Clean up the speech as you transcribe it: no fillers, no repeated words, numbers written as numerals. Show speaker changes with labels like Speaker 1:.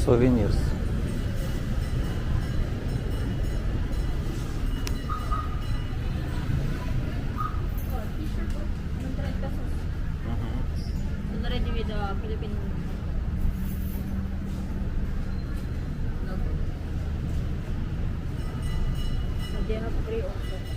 Speaker 1: souvenirs.
Speaker 2: Oh, t-shirt po. 100 pesos. Already with the Philippine logo. So they have free also.